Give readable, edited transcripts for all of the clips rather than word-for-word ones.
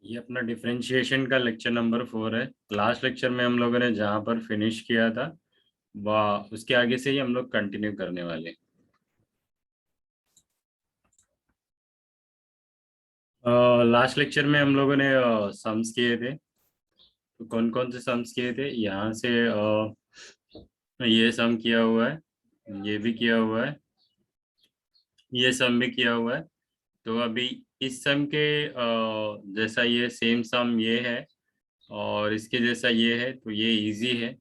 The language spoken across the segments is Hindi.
ये अपना डिफरेंशिएशन का लेक्चर नंबर 4 है। लास्ट लेक्चर में हम लोगों ने जहाँ पर फिनिश किया था वह उसके आगे से ही हम लोग कंटिन्यू करने वाले। लास्ट लेक्चर में हम लोगों ने सम्स किए थे। तो कौन कौन से सम्स किए थे यहाँ से ये सम किया हुआ है, ये भी किया हुआ है, ये सम भी किया हुआ है। तो अभी इस सम के जैसा ये सेम सम ये है और इसके जैसा ये है, तो ये इजी है।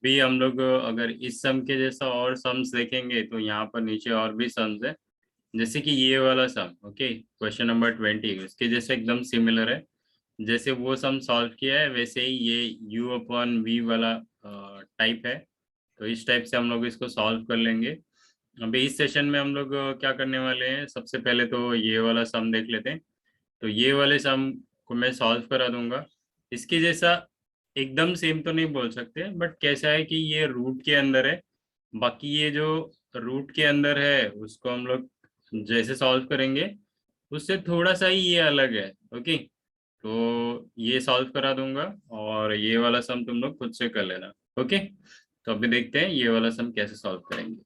भी हम लोग अगर इस सम के जैसा और सम्स देखेंगे तो यहाँ पर नीचे और भी सम्स है। जैसे कि ये वाला सम, ओके, क्वेश्चन नंबर 20 उसके जैसे एकदम सिमिलर है। जैसे वो सम सॉल्व किया है वैसे ही ये u अपॉन वी वाला टाइप है। तो इस टाइप से हम लोग इसको सॉल्व कर लेंगे। अभी इस सेशन में हम लोग क्या करने वाले हैं, सबसे पहले तो ये वाला सम देख लेते हैं। तो ये वाले सम को मैं सॉल्व करा दूंगा। इसके जैसा एकदम सेम तो नहीं बोल सकते, बट कैसा है कि ये रूट के अंदर है। बाकी ये जो रूट के अंदर है उसको हम लोग जैसे सॉल्व करेंगे उससे थोड़ा सा ही ये अलग है। ओके, तो ये सॉल्व करा दूंगा और ये वाला सम तुम लोग खुद से कर लेना। ओके, तो अभी देखते हैं ये वाला सम कैसे सॉल्व करेंगे।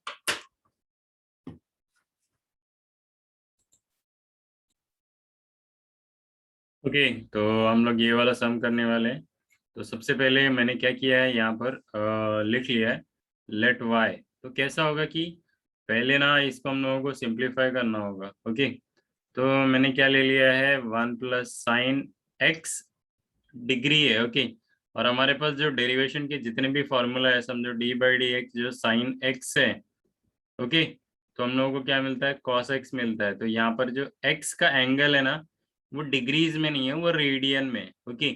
ओके, तो हम लोग ये वाला सम करने वाले हैं। तो सबसे पहले मैंने क्या किया है, यहाँ पर लिख लिया है लेट वाई। तो कैसा होगा कि पहले ना इसको हम लोगों को सिंप्लीफाई करना होगा। ओके, तो मैंने क्या ले लिया है, 1 + sin x डिग्री है। ओके, और हमारे पास जो डेरिवेशन के जितने भी फॉर्मूला है, समझो d/dx जो साइन x है। ओके, तो हम लोगों को क्या मिलता है, cos x मिलता है। तो यहाँ पर जो x का एंगल है ना, वो डिग्रीज में नहीं है, वो रेडियन में। ओके,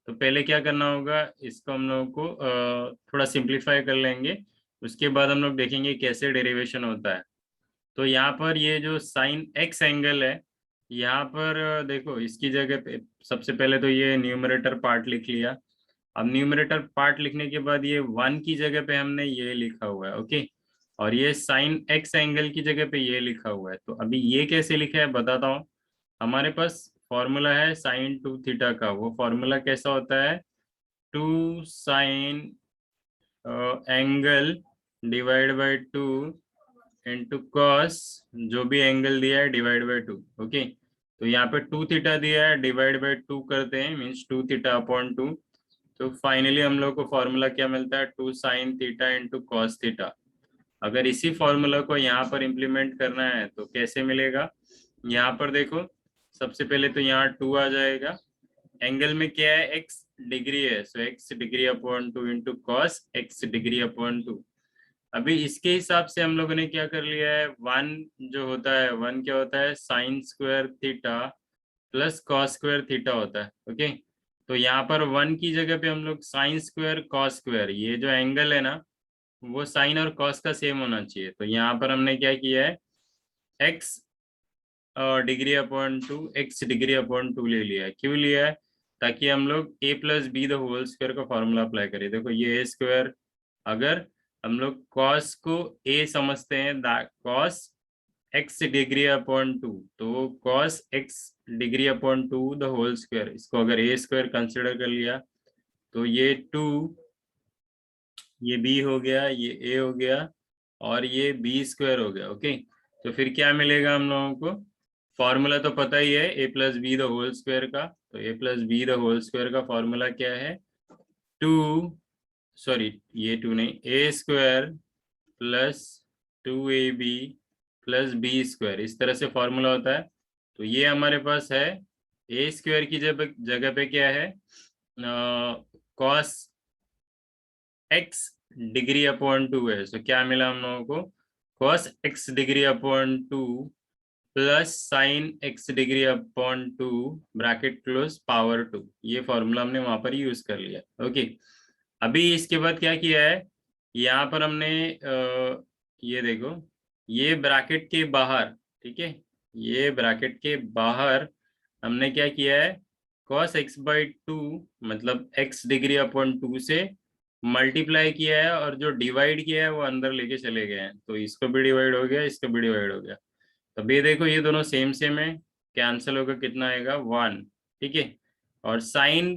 तो पहले क्या करना होगा, इसको हम लोगों को थोड़ा सिंप्लीफाई कर लेंगे। उसके बाद हम लोग देखेंगे कैसे डेरिवेशन होता है। तो यहाँ पर ये जो साइन x एंगल है, यहाँ पर देखो इसकी जगह पे सबसे पहले तो ये न्यूमरेटर पार्ट लिख लिया। अब न्यूमरेटर पार्ट लिखने के बाद ये 1 की जगह पे हमने ये लिखा हुआ है। ओके, और ये साइन x एंगल की जगह पे ये लिखा हुआ है। तो अभी ये कैसे लिखा है बताता हूँ। हमारे पास फॉर्मूला है sin 2 थीटा का। वो फॉर्मूला कैसा होता है, 2 sign angle divide by 2 into cos जो भी एंगल दिया है डिवाइड बाई 2। ओके, तो यहाँ पे 2 थीटा दिया है, डिवाइड बाई 2 करते हैं, मीन्स 2 थीटा अपॉन 2। तो फाइनली हम लोग को फॉर्मूला क्या मिलता है, 2 sin theta into cos theta. अगर इसी फॉर्मूला को यहाँ पर इम्प्लीमेंट करना है तो कैसे मिलेगा, यहाँ पर देखो सबसे पहले तो यहाँ 2 आ जाएगा। एंगल में क्या है, एक्स डिग्री है, so x degree upon 2 into cos x degree upon 2। अभी इसके हिसाब से हम लोगों ने क्या कर लिया है, 1 जो होता है, 1 क्या होता है, sin² theta plus cos² theta होता है। ओके, तो यहाँ पर 1 की जगह पे हम लोग sin²cos², ये जो एंगल है ना वो साइन और कॉस का सेम होना चाहिए। तो यहाँ पर हमने क्या किया है, x degree upon 2 x degree upon 2 ले लिया है। क्यों लिया है, ताकि हम लोग a plus B the whole square का फॉर्मूला अप्लाई करें। देखो ये a स्क्वायर, अगर हम लोग cos को a समझते हैं, cos x डिग्री अपॉन 2, तो cos x degree upon 2 the whole square, इसको अगर a स्क्वायर कंसिडर कर लिया तो ये 2, ये b हो गया, ये a हो गया और ये बी स्क्वायर हो गया। ओके, तो फिर क्या मिलेगा हम लोगों को, फॉर्मूला तो पता ही है a plus B the whole square का। तो a plus B the whole square का फॉर्मूला क्या है, 2, सॉरी ये 2 नहीं, a square plus 2ab plus b square, इस तरह से फॉर्मूला होता है। तो ये हमारे पास है, ए स्क्वायर की जगह पे क्या है, कॉस एक्स डिग्री अपॉन 2 है। सो क्या मिला हम लोगों को, cos x degree upon 2 plus sign x degree upon 2 bracket close power 2। ये फॉर्मूला हमने वहां पर यूज कर लिया। ओके, अभी इसके बाद क्या किया है, यहाँ पर हमने ये देखो, ये ब्रैकेट के बाहर, ठीक है, ये ब्रैकेट के बाहर हमने क्या किया है, cos x/2 मतलब x डिग्री अपॉन 2 से मल्टीप्लाई किया है, और जो डिवाइड किया है वो अंदर लेके चले गए हैं। तो इसको भी डिवाइड हो गया, इसको भी डिवाइड हो गया। तब ये देखो ये दोनों सेम सेम है, कैंसिल होकर कितना आएगा, 1। ठीक है। और साइन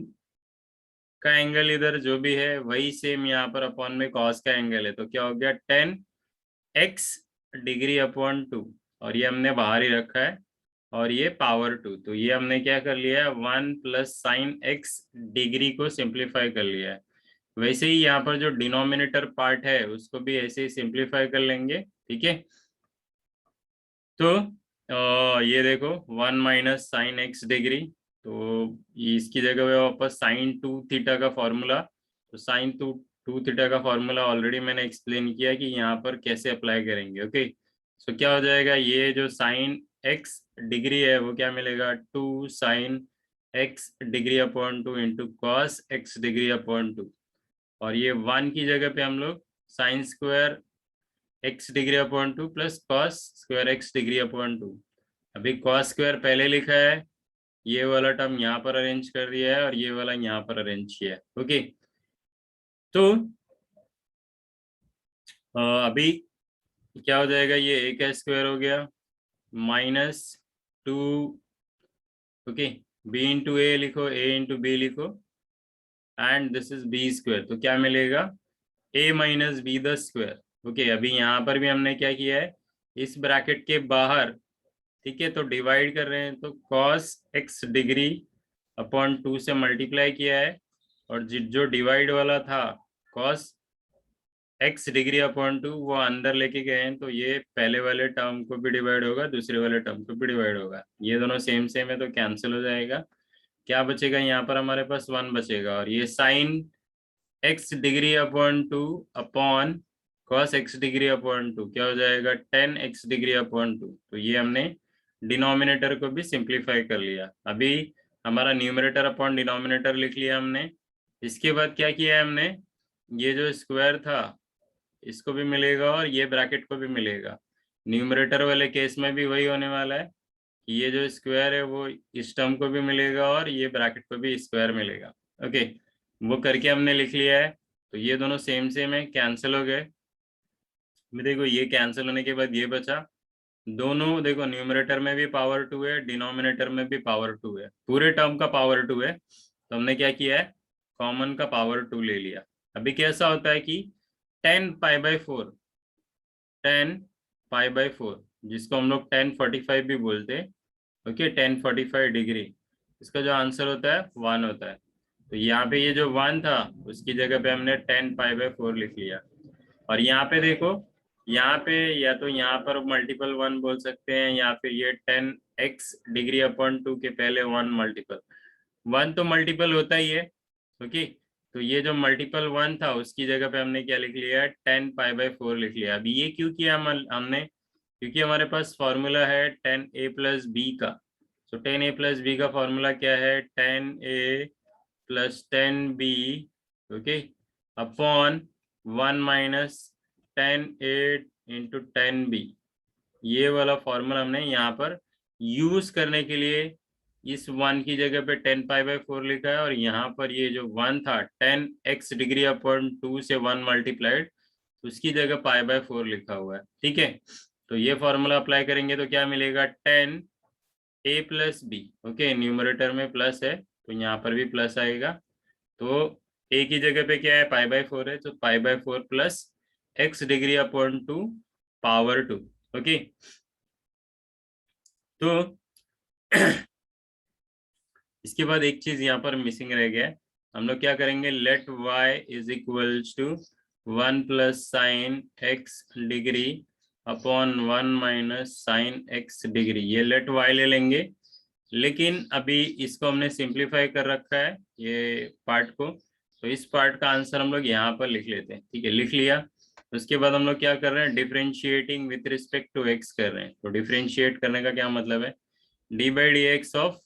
का एंगल इधर जो भी है वही सेम यहाँ पर अपॉन में कॉस का एंगल है, तो क्या हो गया 10x डिग्री अपॉन 2, और ये हमने बाहर ही रखा है, और ये पावर 2, तो ये हमने क्या कर लिया है 1 प्लस साइन एक्स डिग्री को सिंप्लीफाई कर लिया है। वैसे ही यहाँ पर जो डिनोमिनेटर पार्ट है उसको भी ऐसे ही सिंप्लीफाई कर लेंगे, ठीक है। तो ये देखो 1 माइनस साइन एक्स डिग्री, तो इसकी जगह पे वापस साइन 2 थीटा का फॉर्मूला, तो साइन 2 थीटा का फॉर्मूला ऑलरेडी मैंने एक्सप्लेन किया कि यहाँ पर कैसे अप्लाई करेंगे, ओके। सो क्या हो जाएगा, ये जो साइन एक्स डिग्री है वो क्या मिलेगा 2 sign x degree upon 2 into cos x degree upon 2, और ये 1 की जगह पे हम लोग sine square x degree upon 2 plus cos square x degree upon 2। अभी कॉस स्क्वायर पहले लिखा है, ये वाला टर्म यहाँ पर अरेंज कर दिया है और ये वाला यहाँ पर अरेंज किया है, ओके। तो अभी क्या हो जाएगा, ये ए का स्क्वायर हो गया minus 2, okay, b into a लिखो, ए इंटू बी लिखो, and this is b square, तो क्या मिलेगा a minus b the square, okay. अभी यहाँ पर भी हमने क्या किया है, इस ब्रैकेट के बाहर, ठीक है, तो डिवाइड कर रहे हैं, तो कॉस एक्स डिग्री अपॉन 2 से मल्टीप्लाई किया है, और जो डिवाइड वाला था कॉस एक्स डिग्री अपॉन 2 वो अंदर लेके गए हैं, तो ये पहले वाले टर्म को भी डिवाइड होगा, दूसरे वाले टर्म को भी डिवाइड होगा, ये दोनों सेम सेम है तो कैंसिल हो जाएगा। क्या बचेगा, यहाँ पर हमारे पास 1 बचेगा, और ये sign x degree upon 2 upon cos x degree upon 2 क्या हो जाएगा 10x डिग्री अपॉन 2, तो ये हमने डिनोमिनेटर को भी सिंप्लीफाई कर लिया। अभी हमारा न्यूमरेटर अपॉन डिनोमिनेटर लिख लिया हमने। इसके बाद क्या किया है हमने, ये जो स्क्वायर था इसको भी मिलेगा और ये ब्रैकेट को भी मिलेगा। न्यूमरेटर वाले केस में भी वही होने वाला है कि ये जो स्क्वायर है वो इस टर्म को भी मिलेगा और ये ब्रैकेट को भी स्क्वायर मिलेगा, ओके। वो करके हमने लिख लिया है, तो ये दोनों सेम सेम है, कैंसिल हो गए। देखो ये कैंसिल होने के बाद ये बचा, दोनों देखो न्यूमरेटर में भी पावर 2 है, डिनोमिनेटर में भी पावर 2 है, पूरे टर्म का पावर 2 है, तो हमने क्या किया है कॉमन का पावर 2 ले लिया। अभी कैसा होता है कि 10 पाई बाई 4, 10 पाई बाई 4, जिसको हम लोग 1045 भी बोलते हैं, ओके, 1045 डिग्री, इसका जो आंसर होता है 1 होता है। तो यहाँ पे ये जो 1 था उसकी जगह पे हमने 10 पाई बाई 4 लिख लिया, और यहाँ पे देखो, यहाँ पे या तो यहाँ पर मल्टीपल 1 बोल सकते हैं, या फिर ये 10x डिग्री अपॉन 2 के पहले 1 मल्टीपल 1 तो मल्टीपल होता ही है, ओके। तो ये जो मल्टीपल 1 था उसकी जगह पे हमने क्या लिख लिया 10 पाई बाई 4 लिख लिया। अभी ये क्यों किया हमने, क्योंकि हमारे पास फॉर्मूला है 10a+b का। तो 10a+b का फॉर्मूला क्या है 10a+10b, okay, upon 1 minus 10a into 10b। ये वाला फॉर्मूला हमने यहाँ पर यूज करने के लिए इस 1 की जगह पे 10 पाई बाई 4 लिखा है, और यहाँ पर ये जो 1 था 10x डिग्री अपॉन 2 से 1 मल्टीप्लाइड, उसकी जगह पाई बाई 4 लिखा हुआ है, ठीक है। तो ये फॉर्मूला अप्लाई करेंगे तो क्या मिलेगा 10a+b, ओके, न्यूमरेटर में प्लस है तो यहाँ पर भी प्लस आएगा, तो a की जगह पे क्या है पाई बाई 4 है, तो pi by 4 plus x degree upon 2 power 2, okay. तो इसके बाद एक चीज यहाँ पर मिसिंग रह गया है, हम लोग क्या करेंगे let y is equals to 1 plus sine x degree upon 1 minus sine x degree, ये लेट y ले लेंगे, लेकिन अभी इसको हमने सिंप्लीफाई कर रखा है ये पार्ट को, तो इस पार्ट का आंसर हम लोग यहाँ पर लिख लेते हैं, ठीक है, लिख लिया। उसके बाद हम लोग क्या कर रहे हैं differentiating with respect to x कर रहे हैं, तो डिफरेंशिएट करने का क्या मतलब है d by d x of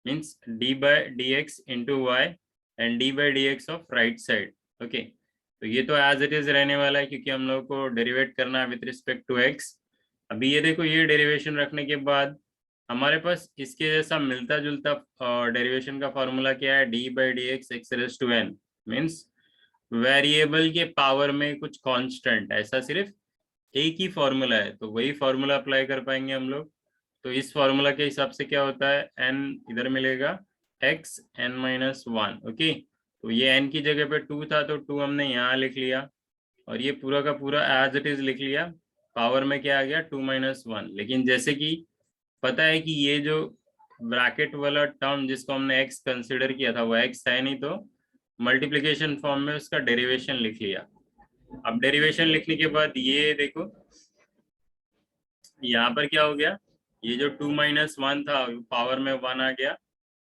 means d by dx into y and d by dx of right side, okay. तो ये तो एज इट इज रहने वाला है क्योंकि हम लोग को डेरिवेट करना है विथ रिस्पेक्ट टू x। अभी ये देखो ये डेरिवेशन रखने के बाद हमारे पास इसके जैसा मिलता जुलता डेरिवेशन का फॉर्मूला क्या है d by dx x raised to n, means variable के पावर में कुछ कांस्टेंट, ऐसा सिर्फ एक ही फॉर्मूला है, तो वही फॉर्मूला अप्लाई कर पाएंगे हम लोग। तो इस फॉर्मूला के हिसाब से क्या होता है, n इधर मिलेगा x n-1। ओके, तो ये n की जगह पे 2 था तो 2 हमने यहाँ लिख लिया, और ये पूरा का पूरा एज इट इज लिख लिया। पावर में क्या आ गया 2-1। लेकिन जैसे कि पता है कि ये जो ब्रैकेट वाला टर्म जिसको हमने x कंसिडर किया था वो x है नहीं, तो मल्टीप्लिकेशन फॉर्म में उसका डेरिवेशन लिख लिया। अब डेरिवेशन लिखने के बाद ये देखो यहाँ पर क्या हो गया, ये जो 2-1 था पावर में 1 आ गया,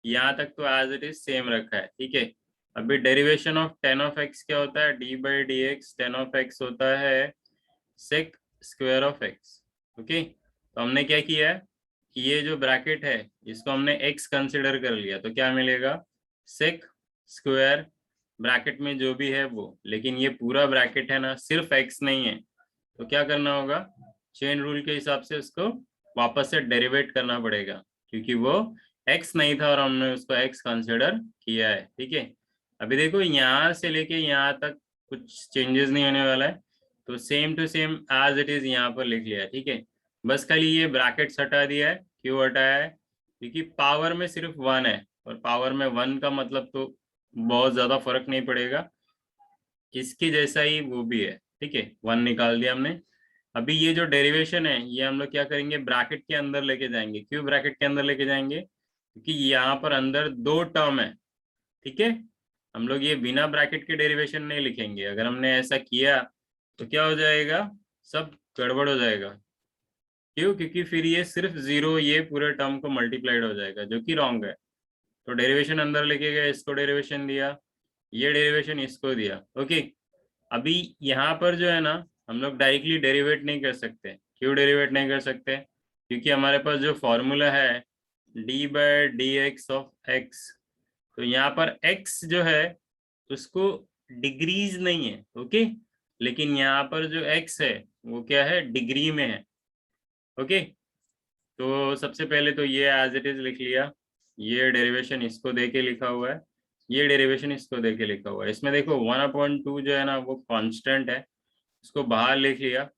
यहाँ तक तो एज इट इज सेम रखा है। ठीक है, अभी derivation of tan of x क्या होता है, d by d x tan of x होता है sec square of x. Okay, तो हमने क्या किया है कि ये जो ब्रैकेट है इसको हमने एक्स कंसिडर कर लिया, तो क्या मिलेगा सेक स्क्वायर ब्रैकेट में जो भी है वो, लेकिन ये पूरा ब्रैकेट है ना, सिर्फ एक्स नहीं है, तो क्या करना होगा, चेन रूल के हिसाब से उसको वापस से डेरिवेट करना पड़ेगा, क्योंकि वो x नहीं था और हमने उसको x कंसिडर किया है। ठीक है, अभी देखो यहाँ से लेके यहाँ तक कुछ चेंजेस नहीं होने वाला है, तो same to same as it is यहाँ पर लिख लिया है। ठीक है, बस खाली ये ब्रैकेट्स हटा दिया है। क्यों हटाया है, क्योंकि पावर में सिर्फ 1 है, और पावर में 1 का मतलब तो बहुत ज्यादा फर्क नहीं पड़ेगा, इसके जैसा ही वो भी है। ठीक है, 1 निकाल दिया हमने। अभी ये जो डेरिवेशन है ये हम लोग क्या करेंगे, ब्रैकेट के अंदर लेके जाएंगे। क्यों ब्रैकेट के अंदर लेके जाएंगे, क्योंकि यहाँ पर अंदर दो टर्म है। ठीक है, हम लोग ये बिना ब्रैकेट के डेरिवेशन नहीं लिखेंगे, अगर हमने ऐसा किया तो क्या हो जाएगा, सब गड़बड़ हो जाएगा। क्यों, क्योंकि फिर ये सिर्फ जीरो ये पूरे टर्म को मल्टीप्लाइड हो जाएगा, जो कि रॉन्ग है। तो डेरिवेशन अंदर लेके गए, इसको डेरिवेशन दिया, ये डेरिवेशन इसको दिया। ओके, अभी यहाँ पर जो है ना, हम लोग डायरेक्टली डेरिवेट नहीं कर सकते। क्यों डेरिवेट नहीं कर सकते, क्योंकि हमारे पास जो फॉर्मूला है d by d x of x, तो यहाँ पर x जो है उसको डिग्रीज नहीं है। ओके, लेकिन यहाँ पर जो x है वो क्या है, डिग्री में है। ओके, तो सबसे पहले तो ये एज इट इज लिख लिया, ये डेरिवेशन इसको दे के लिखा हुआ है, ये डेरिवेशन इसको दे के लिखा हुआ है। इसमें देखो 1/2 जो है ना वो कांस्टेंट है, उसको बाहर लिख लिया।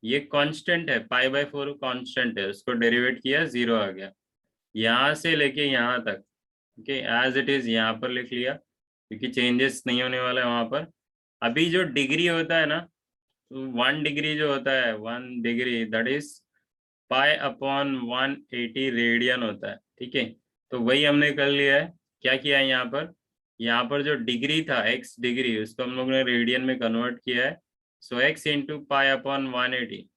ये कांस्टेंट है, π/4 कांस्टेंट है, उसको डेरिवेट किया, 0 आ गया। यहाँ से लेके यहाँ तक ओके एज इट इज यहाँ पर लिख लिया, क्योंकि चेंजेस नहीं होने वाला है वहां पर। अभी जो डिग्री होता है ना, 1 डिग्री जो होता है, 1 डिग्री दैट इज π/180 रेडियन होता है। ठीक है, तो वही हमने कर लिया है। क्या किया है यहाँ पर, यहाँ पर जो डिग्री था x डिग्री, उसको हम लोग ने रेडियन में कन्वर्ट किया है। सो x इंटू π/180।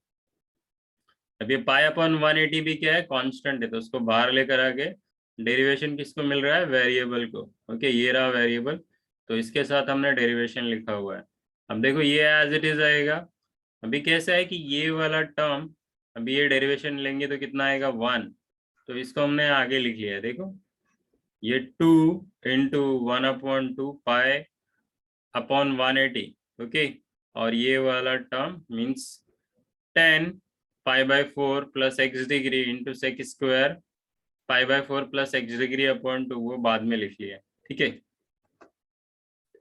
अब ये π/180 भी क्या है, कांस्टेंट है, तो उसको बाहर लेकर आके डेरिवेशन किसको मिल रहा है, वेरिएबल को। ओके, ये रहा वेरिएबल, तो इसके साथ हमने डेरिवेशन लिखा हुआ है। अब देखो ये एज इट इज आएगा। अभी कैसा है कि ये वाला टर्म, अभी ये डेरिवेशन लेंगे तो कितना आएगा 1, तो इसको हमने आगे लिख लिया है। देखो ये 2 इंटू 1/2 π/180। ओके, और ये वाला term means 10 π/4 plus x degree into sec square π/4 plus x degree upon 2, वो बाद में लिख लिया। ठीक है,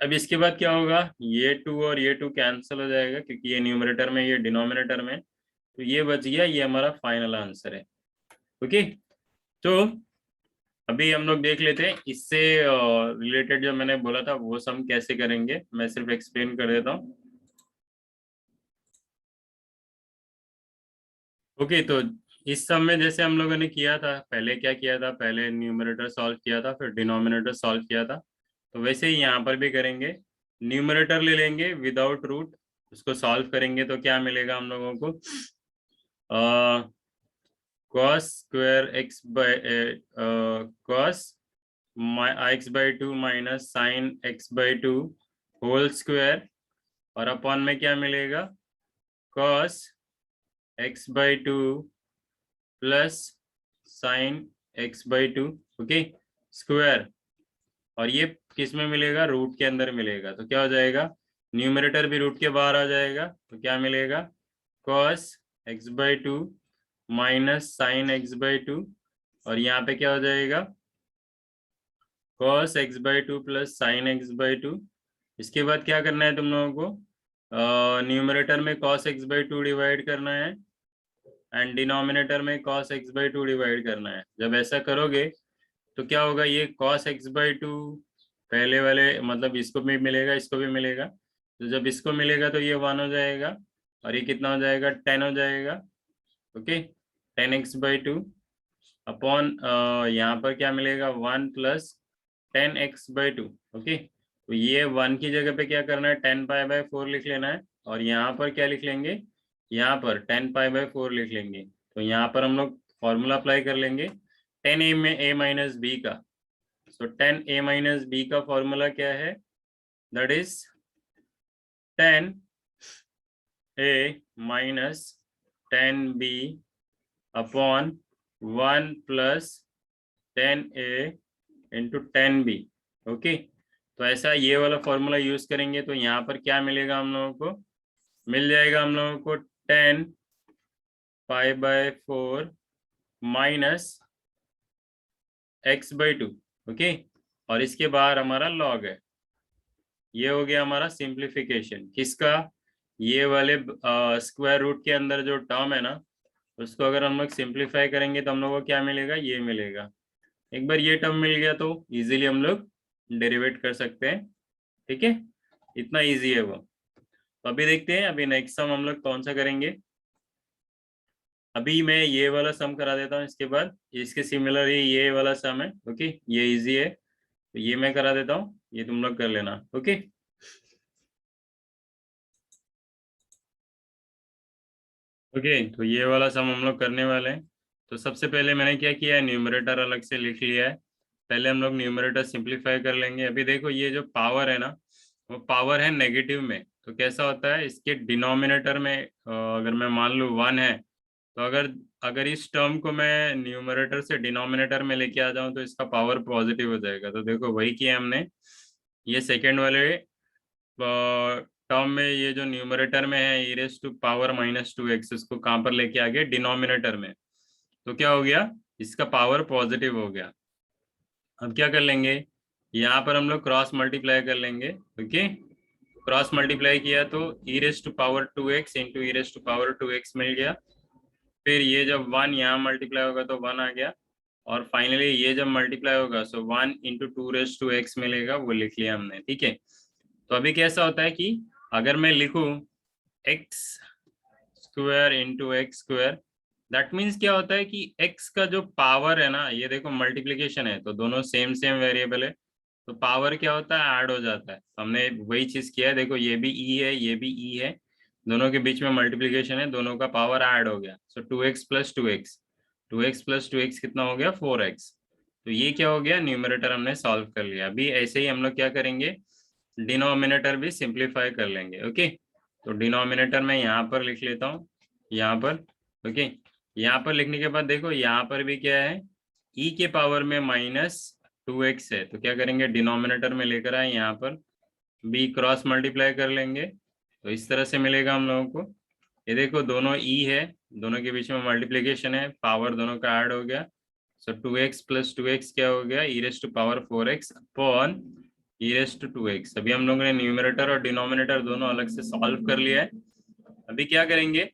अब इसके बाद क्या होगा, ये 2 और ये 2 कैंसिल हो जाएगा, क्योंकि ये न्यूमरेटर में ये डिनोमिनेटर में, तो ये बच गया, ये हमारा फाइनल आंसर है। ओके, तो अभी हम लोग देख लेते हैं इससे रिलेटेड जो मैंने बोला था वो सम कैसे करेंगे, मैं सिर्फ एक्सप्लेन कर देता हूँ। ओके, तो इस सम में जैसे हम लोगों ने किया था, पहले क्या किया था, पहले न्यूमरेटर सॉल्व किया था, फिर डिनोमिनेटर सॉल्व किया था, तो वैसे ही यहाँ पर भी करेंगे। न्यूमरेटर ले लेंगे विदाउट रूट, उसको सॉल्व करेंगे तो क्या मिलेगा हम लोगों को, cos square x by cos x/2 minus sine x/2 whole square, और अपॉन में क्या मिलेगा, cos x/2 plus sine x/2 okay square, और ये किस में मिलेगा, रूट के अंदर मिलेगा, तो क्या हो जाएगा, न्यूमरेटर भी रूट के बाहर आ जाएगा, तो क्या मिलेगा cos x/2 minus sine x/2, और यहाँ पे क्या हो जाएगा cos x/2 plus sine x/2। इसके बाद क्या करना है तुम लोगों को, न्यूमरेटर में cos x/2 डिवाइड करना है, एंड डिनोमिनेटर में cos x/2 डिवाइड करना है। जब ऐसा करोगे तो क्या होगा, ये cos x/2 पहले वाले मतलब इसको भी मिलेगा, इसको भी मिलेगा। तो जब इसको मिलेगा तो ये 1 हो जाएगा और ये कितना हो जाएगा, 10 हो जाएगा। ओके, 10x/2 अपॉन यहाँ पर क्या मिलेगा, 1 प्लस 10x/2। ओके, तो ये 1 की जगह पे क्या करना है, 10π/4 लिख लेना है। और यहाँ पर क्या लिख लेंगे, यहाँ पर 10π/4 लिख लेंगे। तो यहाँ पर हम लोग फॉर्मूला अप्लाई कर लेंगे 10a में a माइनस बी का। सो 10a माइनस बी का फॉर्मूला क्या है, that is 10a minus 10b upon 1 plus 10a into 10b। Okay, तो ऐसा ये वाला फॉर्मूला यूज करेंगे तो यहाँ पर क्या मिलेगा हम लोगों को, मिल जाएगा हम लोगों को 10π/4 माइनस x/2। ओके, और इसके बाहर हमारा लॉग है। ये हो गया हमारा सिंप्लीफिकेशन किसका, ये वाले स्क्वायर रूट के अंदर जो टर्म है ना, उसको अगर हम लोग सिंप्लीफाई करेंगे तो हम लोग को क्या मिलेगा, ये मिलेगा। एक बार ये टर्म मिल गया तो इजीली हम लोग डेरिवेट कर सकते हैं। ठीक है, इतना इजी है वो। तो अभी देखते हैं अभी नेक्स्ट सम हम लोग कौन सा करेंगे। अभी मैं ये वाला सम करा देता हूँ, इसके बाद इसके सिमिलर ही ये वाला सम है। ओके, ये इजी है तो ये मैं करा देता हूँ, ये तुम लोग कर लेना। ओके, ओके, तो ये वाला सम हम लोग करने वाले हैं। तो सबसे पहले मैंने क्या किया है, न्यूमरेटर अलग से लिख लिया है। पहले हम लोग न्यूमरेटर सिंप्लीफाई कर लेंगे। अभी देखो ये जो पावर है ना, वो पावर है नेगेटिव में। तो कैसा होता है, इसके डिनोमिनेटर में अगर मैं मान लूँ 1 है, तो अगर अगर इस टर्म को मैं न्यूमरेटर से डिनोमिनेटर में लेके आ जाऊं तो इसका पावर पॉजिटिव हो जाएगा। तो देखो वही किया हमने, ये सेकेंड वाले टर्म में ये जो न्यूमरेटर में है e raise to power -2x, इसको कहाँ पर लेके आ गए, डिनोमिनेटर में। तो क्या हो गया, इसका पावर पॉजिटिव हो गया। अब क्या कर लेंगे, यहाँ पर हम लोग क्रॉस मल्टीप्लाई कर लेंगे। ओके, क्रॉस मल्टीप्लाई किया तो e raise to power 2x into e raise to power 2x मिल गया। फिर ये जब 1 यहाँ मल्टीप्लाई होगा तो 1 आ गया। और फाइनली ये जब मल्टीप्लाई होगा सो 1 इंटू 2 रेज़ टू x मिलेगा, वो लिख लिया हमने। ठीक है, तो अभी कैसा होता है कि अगर मैं लिखूं x square into x square, that means क्या होता है कि x का जो पावर है ना, ये देखो मल्टीप्लिकेशन है तो दोनों सेम सेम वेरिएबल है, तो पावर क्या होता है, ऐड हो जाता है। हमने वही चीज किया है, देखो ये भी e है, ये भी e है, दोनों के बीच में मल्टीप्लिकेशन है, दोनों का पावर ऐड हो गया। सो 2x plus 2x, 2x plus 2x कितना हो गया, 4x। तो ये क्या हो गया, न्यूमरेटर हमने सॉल्व कर लिया। अभी ऐसे ही हम लोग क्या करेंगे, डिनोमिनेटर भी सिंप्लीफाई कर लेंगे। ओके, तो डिनोमिनेटर में यहाँ पर लिख लेता हूँ, यहाँ पर। ओके, यहाँ पर लिखने के बाद देखो यहाँ पर भी क्या है, e के पावर में -2x है। तो क्या करेंगे, डिनोमिनेटर में लेकर आए, यहाँ पर b क्रॉस मल्टीप्लाई कर लेंगे। तो इस तरह से मिलेगा हम लोगों को। ये देखो दोनों e है, दोनों के बीच में मल्टीप्लिकेशन है, पावर दोनों का ऐड हो गया। सो 2x प्लस 2x क्या हो गया, e raise to power 4x upon e raise to 2x। अभी हम लोगों ने न्यूमरेटर और डिनोमिनेटर दोनों अलग से सॉल्व कर लिया है। अभी क्या करेंगे,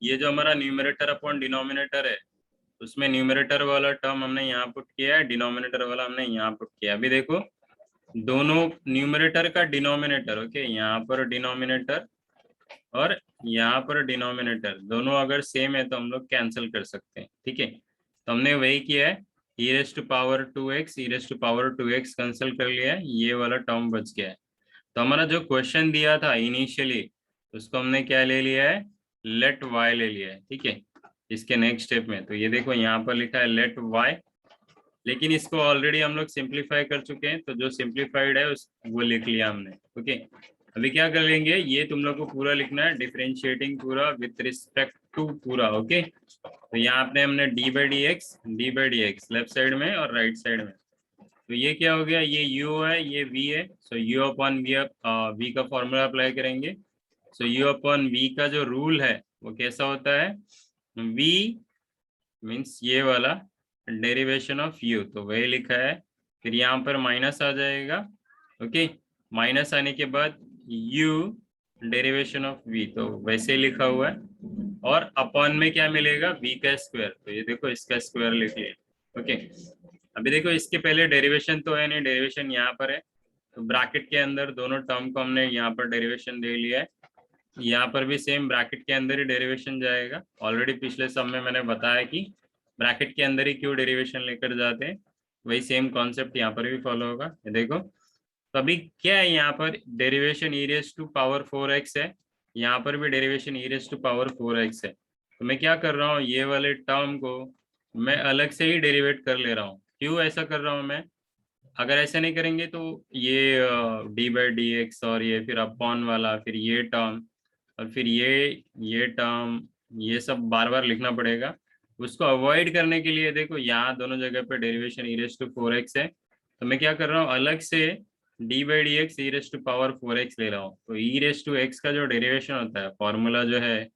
ये जो हमारा न्यूमरेटर अपॉन डिनोमिनेटर है, उसमें न्यूमरेटर वाला टर्म हमने यहाँ पुट किया है, डिनोमिनेटर वाला हमने यहाँ पुट किया। अभी देखो दोनों न्यूमरेटर का डिनोमिनेटर, ओके, यहाँ पर डिनोमिनेटर और यहाँ पर डिनोमिनेटर दोनों अगर सेम है तो हम लोग कैंसिल कर सकते हैं। ठीक है, तो हमने वही किया है, e raise to power 2x, e raise to power 2x cancel कर लिया है, ये वाला टर्म बच गया है। तो हमारा जो क्वेश्चन दिया था इनिशियली, उसको हमने क्या ले लिया है, लेट y ले लिया है। ठीक है, इसके नेक्स्ट स्टेप में तो ये देखो यहाँ पर लिखा है लेट y, लेकिन इसको ऑलरेडी हम लोग सिंप्लीफाई कर चुके हैं, तो जो सिंप्लीफाइड है उस वो लिख लिया हमने। ओके, अभी क्या कर लेंगे, ये तुम लोग को पूरा लिखना है, डिफरेंशिएटिंग पूरा विथ रिस्पेक्ट टू पूरा। ओके, तो यहाँ पे हमने D by d x left side में और राइट साइड में। तो ये क्या हो गया, ये u है, ये v है। सो u अपॉन v का फॉर्मूला अप्लाई करेंगे। सो u अपॉन v का जो रूल है वो कैसा होता है, v मीन्स ये वाला डेरिवेशन ऑफ u, तो वही लिखा है। फिर यहाँ पर माइनस आ जाएगा। ओके, माइनस आने के बाद u डेरिवेशन ऑफ v, तो वैसे ही लिखा हुआ है। और अपॉन में क्या मिलेगा, v का स्क्वायर, तो ये देखो इसका स्क्वायर लिख लिया। ओके, अभी देखो इसके पहले डेरिवेशन तो है नहीं, डेरिवेशन यहाँ पर है, तो ब्रैकेट के अंदर दोनों टर्म को हमने यहाँ पर डेरिवेशन दे लिया है। यहाँ पर भी सेम ब्रैकेट के अंदर ही डेरिवेशन जाएगा। ऑलरेडी पिछले सब में मैंने बताया कि ब्रैकेट के अंदर ही क्यों डेरिवेशन लेकर जाते हैं, वही सेम कॉन्सेप्ट यहाँ पर भी फॉलो होगा। ये देखो, तो अभी क्या है, यहाँ पर derivation e raise to power 4x है, यहाँ पर भी derivation e raise to power 4x है। तो मैं क्या कर रहा हूँ, ये वाले टर्म को मैं अलग से ही डेरिवेट कर ले रहा हूँ। क्यों ऐसा कर रहा हूँ मैं, अगर ऐसा नहीं करेंगे तो ये d/dx और ये फिर अपॉन वाला, फिर ये टर्म और फिर ये टर्म, ये सब बार बार लिखना पड़ेगा। उसको अवॉइड करने के लिए देखो यहाँ दोनों जगह पे derivation e raise to 4x है, तो मैं क्या कर रहा हूँ, अलग से d/dx E raise to power 4x ले रहा हूँ। तो ई रेस टू एक्स का जो डेरिवेशन होता है, फॉर्मूला जो है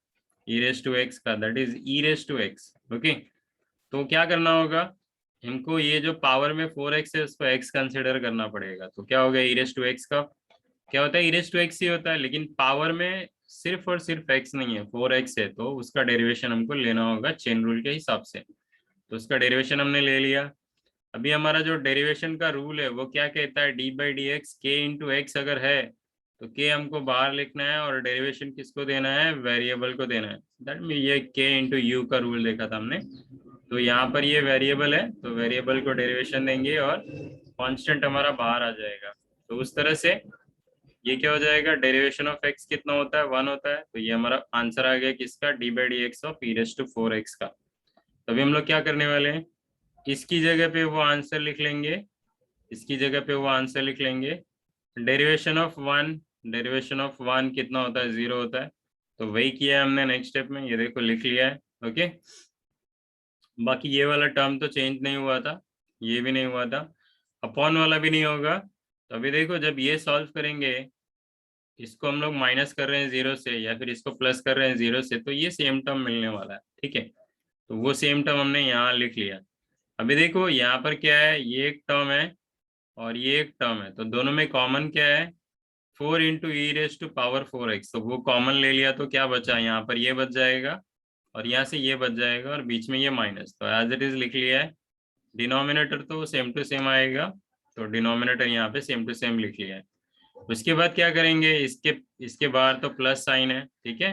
ई रेस टू एक्स का, that is e raise to x. Okay, तो क्या करना होगा, इनको ये जो पावर में 4x है उसको x कंसिडर करना पड़ेगा। तो क्या हो गया, ई रेस टू एक्स का क्या होता है, ई रेस टू एक्स ही होता है, लेकिन पावर में सिर्फ और सिर्फ x नहीं है, 4x है, तो उसका डेरिवेशन हमको लेना होगा चेन रूल के हिसाब से। तो उसका डेरिवेशन हमने ले लिया। अभी हमारा जो डेरिवेशन का रूल है वो क्या कहता है, d/dx k इंटू एक्स अगर है तो k हमको बाहर लिखना है और डेरिवेशन किसको देना है, वेरिएबल को देना है। दैट मीन ये k इंटू यू का रूल देखा था हमने, तो यहाँ पर ये वेरिएबल है तो वेरिएबल को डेरिवेशन देंगे और कांस्टेंट हमारा बाहर आ जाएगा। तो उस तरह से ये क्या हो जाएगा, डेरिवेशन ऑफ x कितना होता है, 1 होता है। तो ये हमारा आंसर आ गया किसका, d/dx of e raise to 4x का। तो अभी हम लोग क्या करने वाले हैं, इसकी जगह पे वो आंसर लिख लेंगे, इसकी जगह पे वो आंसर लिख लेंगे। डेरिवेशन ऑफ वन कितना होता है, 0 होता है। तो वही किया है हमने नेक्स्ट स्टेप में, ये देखो लिख लिया है। ओके, बाकी ये वाला टर्म तो चेंज नहीं हुआ था, ये भी नहीं हुआ था, अपॉन वाला भी नहीं होगा। तो अभी देखो जब ये सॉल्व करेंगे, इसको हम लोग माइनस कर रहे हैं 0 से या फिर इसको प्लस कर रहे हैं 0 से, तो ये सेम टर्म मिलने वाला है। ठीक है, तो वो सेम टर्म हमने यहाँ लिख लिया। अभी देखो यहाँ पर क्या है, ये एक टर्म है और ये एक टर्म है, तो दोनों में कॉमन क्या है, 4 into e raise to power 4x। तो वो कॉमन ले लिया तो क्या बचा, यहाँ पर ये बच जाएगा और यहाँ से ये बच जाएगा और बीच में ये माइनस, तो एज इट इज लिख लिया है। डिनोमिनेटर तो सेम टू सेम आएगा, तो डिनोमिनेटर यहाँ पे सेम टू सेम लिख लिया है। उसके बाद क्या करेंगे, इसके इसके बाहर तो प्लस साइन है, ठीक है,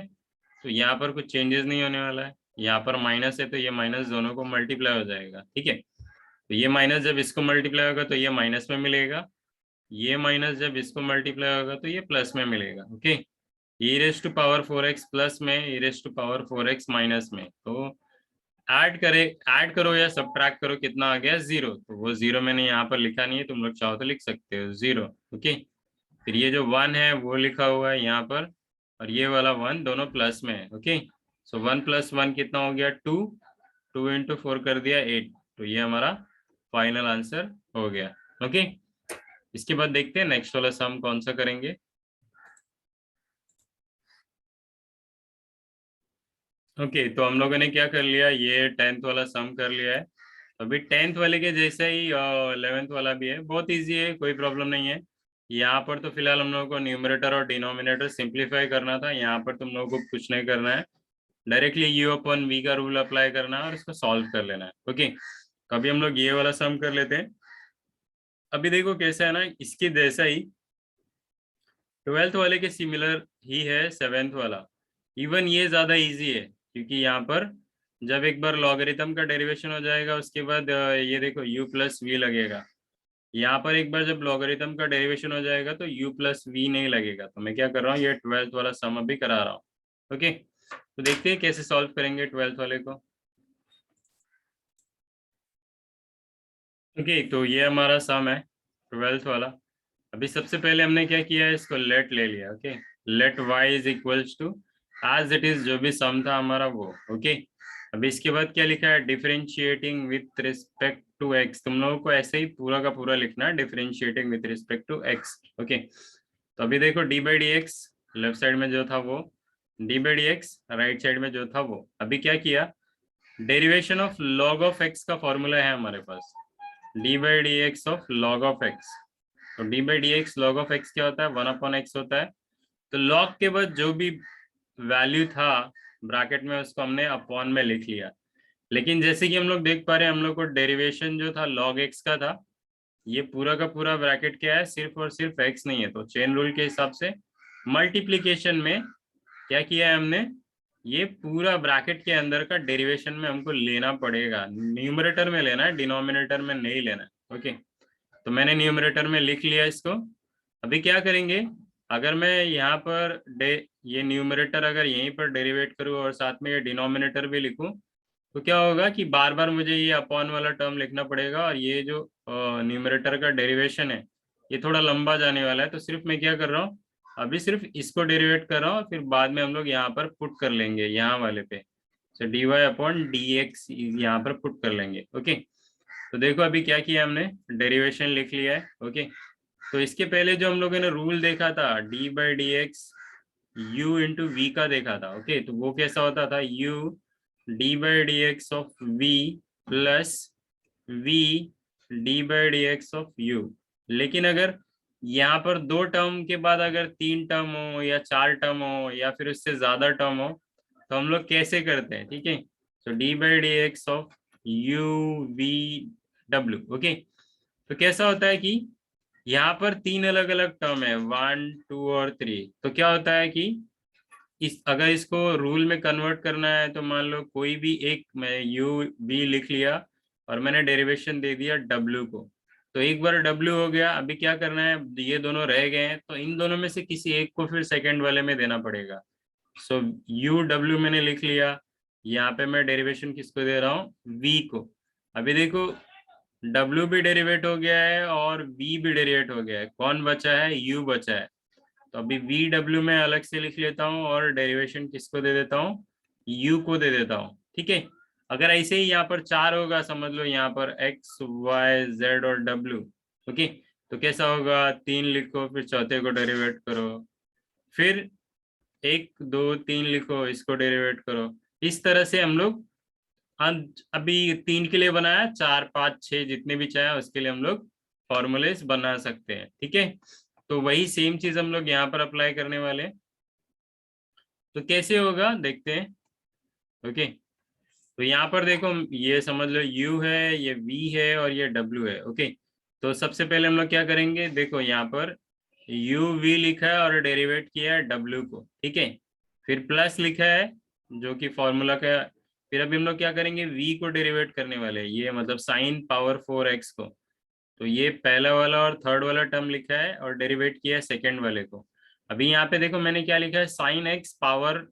तो यहाँ पर कुछ चेंजेस नहीं होने वाला है। यहाँ पर माइनस है तो ये माइनस दोनों को मल्टीप्लाई हो जाएगा। ठीक है, तो ये माइनस जब इसको मल्टीप्लाई होगा तो ये माइनस में मिलेगा, ये माइनस जब इसको मल्टीप्लाई होगा तो ये प्लस में मिलेगा। Okay, e raise to power 4x plus में, e raise to power 4x minus में, तो ऐड करो या सब्ट्रैक्ट करो, कितना आ गया, 0। तो वो 0 मैंने यहाँ पर लिखा नहीं है, तुम लोग चाहो तो लिख सकते हो 0। ओके, फिर ये जो 1 है वो लिखा हुआ है यहाँ पर और ये वाला 1 दोनों प्लस में है। ओके, सो 1 + 1 कितना हो गया, 2, 2 इंटू 4 कर दिया 8। तो ये हमारा फाइनल आंसर हो गया। ओके, इसके बाद देखते हैं नेक्स्ट वाला सम कौन सा करेंगे। ओके, तो हम लोगों ने क्या कर लिया, ये 10th वाला सम कर लिया है। अभी 10th वाले के जैसे ही 11th वाला भी है, बहुत इजी है, कोई प्रॉब्लम नहीं है। यहाँ पर तो फिलहाल हम लोगों को न्यूमरेटर और डिनोमिनेटर सिंप्लीफाई करना था, यहाँ पर तुम लोगों को कुछ नहीं करना है, डायरेक्टली u/v का रूल अप्लाई करना है और इसको सॉल्व कर लेना है। ओके, तो अभी हम लोग ये वाला सम कर लेते हैं। अभी देखो कैसा है ना, इसके जैसा ही 12th वाले के सिमिलर ही है 7th वाला। इवन ये ज्यादा इजी है क्योंकि यहाँ पर जब एक बार लॉगरिथम का डेरिवेशन हो जाएगा उसके बाद ये देखो u+v लगेगा। यहाँ पर एक बार जब लॉगरिथम का डेरिवेशन हो जाएगा तो u+v नहीं लगेगा। तो मैं क्या कर रहा हूँ, ये 12th वाला सम अभी करा रहा हूँ। ओके, तो देखते हैं कैसे सॉल्व करेंगे 12th वाले को। ओके, तो ये हमारा सम है 12th वाला। अभी सबसे पहले हमने क्या किया है, इसको लेट ले लिया। Okay, let y is equals to as it is, जो भी सम था हमारा वो। ओके, अभी इसके बाद क्या लिखा है, differentiating with respect to x। तुम लोगों को ऐसे ही पूरा का पूरा लिखना है, differentiating with respect to x। Okay, तो अभी देखो d/dx लेफ्ट साइड में जो था वो, d/dx राइट साइड में जो था वो। अभी क्या किया, derivation of log of x का फॉर्मूला है हमारे पास, d/dx of log of x। तो d/dx log ऑफ x क्या होता है, 1/x होता है। तो log के बाद जो भी वैल्यू था ब्रैकेट में उसको हमने अपॉन में लिख लिया। लेकिन जैसे कि हम लोग देख पा रहे हैं, हम लोग को डेरिवेशन जो था log x का था, ये पूरा का पूरा ब्रैकेट क्या है, सिर्फ और सिर्फ x नहीं है। तो चेन रूल के हिसाब से मल्टीप्लीकेशन में क्या किया है हमने, ये पूरा ब्रैकेट के अंदर का डेरिवेशन में हमको लेना पड़ेगा। न्यूमरेटर में लेना है, डिनोमिनेटर में नहीं लेना है। ओके, तो मैंने न्यूमरेटर में लिख लिया इसको। अभी क्या करेंगे, अगर मैं यहाँ पर ये न्यूमरेटर अगर यहीं पर डेरिवेट करूँ और साथ में ये डिनोमिनेटर भी लिखूं, तो क्या होगा कि बार बार मुझे ये अपॉन वाला टर्म लिखना पड़ेगा, और ये जो न्यूमरेटर का डेरिवेशन है ये थोड़ा लंबा जाने वाला है। तो सिर्फ मैं क्या कर रहा हूँ, अभी सिर्फ इसको डेरिवेट कर रहा हूँ, फिर बाद में हम लोग यहाँ पर पुट कर लेंगे यहाँ वाले पे। तो d y upon d x यहाँ पर पुट कर लेंगे। ओके, तो देखो अभी क्या किया हमने, डेरिवेशन लिख लिया है। ओके, तो इसके पहले जो हम लोगों ने रूल देखा था d by d x u into v का देखा था। ओके, तो वो कैसा होता था, u d by d x of v plus v d by d x of u. लेकिन अगर यहाँ पर दो टर्म के बाद अगर तीन टर्म हो या चार टर्म हो या फिर उससे ज्यादा टर्म हो, तो हम लोग कैसे करते हैं, ठीक है। तो D by d x of you V W. Okay, तो कैसा होता है कि यहाँ पर तीन अलग अलग टर्म है, 1 2 और 3। तो क्या होता है कि इस अगर इसको रूल में कन्वर्ट करना है, तो मान लो कोई भी एक, मैं यू बी लिख लिया और मैंने डेरिवेशन दे दिया डब्ल्यू को। तो एक बार डब्ल्यू हो गया, अभी क्या करना है, ये दोनों रह गए हैं, तो इन दोनों में से किसी एक को फिर सेकंड वाले में देना पड़ेगा। सो यू डब्ल्यू मैंने लिख लिया, यहाँ पे मैं डेरिवेशन किसको दे रहा हूँ, वी को। अभी देखो डब्ल्यू भी डेरिवेट हो गया है और वी भी डेरिवेट हो गया है, कौन बचा है, यू बचा है। तो अभी वी डब्ल्यू में अलग से लिख लेता हूँ और डेरिवेशन किसको दे देता हूँ, यू को दे देता हूँ। ठीक है, अगर ऐसे ही यहाँ पर चार होगा, समझ लो यहाँ पर एक्स वाई जेड और डब्ल्यू। ओके, तो कैसा होगा, तीन लिखो फिर चौथे को डेरिवेट करो, फिर एक दो तीन लिखो इसको डेरिवेट करो। इस तरह से हम लोग अभी तीन के लिए बनाया, चार पाँच छः जितने भी चाहे उसके लिए हम लोग फॉर्मूलेस बना सकते हैं। ठीक है, तो वही सेम चीज हम लोग यहाँ पर अप्लाई करने वाले हैं। तो कैसे होगा देखते हैं। ओके, तो यहाँ पर देखो, ये समझ लो u है, ये v है और ये w है। ओके, तो सबसे पहले हम लोग क्या करेंगे, देखो यहाँ पर u v लिखा है और डेरिवेट किया है w को। ठीक है, फिर प्लस लिखा है जो कि फॉर्मूला का। फिर अभी हम लोग क्या करेंगे, v को डेरिवेट करने वाले हैं, ये मतलब साइन पावर 4x को। तो ये पहला वाला और थर्ड वाला टर्म लिखा है और डेरिवेट किया है सेकेंड वाले को। अभी यहाँ पे देखो मैंने क्या लिखा है, साइन एक्स पावर,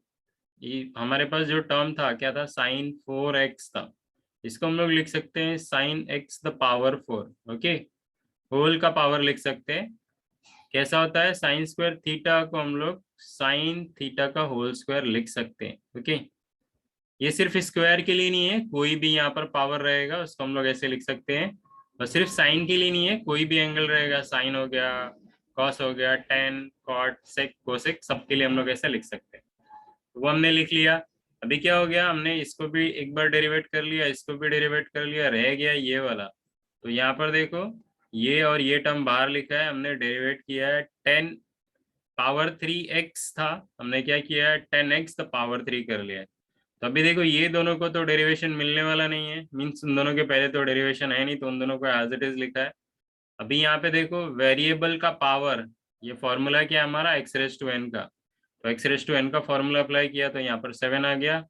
ये हमारे पास जो टर्म था क्या था, साइन 4x था। इसको हम लोग लिख सकते हैं sine x the power 4। Okay, whole का पावर लिख सकते हैं। कैसा होता है, साइन स्क्वायर थीटा को हम लोग साइन थीटा का होल स्क्वायर लिख सकते हैं। ओके, ये सिर्फ स्क्वायर के लिए नहीं है, कोई भी यहाँ पर पावर रहेगा उसको हम लोग ऐसे लिख सकते हैं। और सिर्फ साइन के लिए नहीं है, कोई भी एंगल रहेगा, साइन हो गया, कॉस हो गया, टेन कॉट सेक कोसेक, सबके लिए हम लोग ऐसा लिख सकते हैं। वो हमने लिख लिया। अभी क्या हो गया, हमने इसको भी एक बार डेरिवेट कर लिया, इसको भी डेरिवेट कर लिया, रह गया ये वाला। तो यहाँ पर देखो ये और ये टर्म बाहर लिखा है, हमने डेरिवेट किया है 10 पावर 3x था, हमने क्या किया है 10x द पावर 3 कर लिया है। तो अभी देखो ये दोनों को तो डेरिवेशन मिलने वाला नहीं है, मीन्स उन दोनों के पहले तो डेरिवेशन है नहीं, तो उन दोनों को एज इट इज लिखा है। अभी यहाँ पे देखो वेरिएबल का पावर, ये फॉर्मूला क्या है हमारा, एक्स रेस टू एन का। तो एक्स रेस टू एन का फॉर्मूला अप्लाई किया तो यहाँ पर 7 आ गया।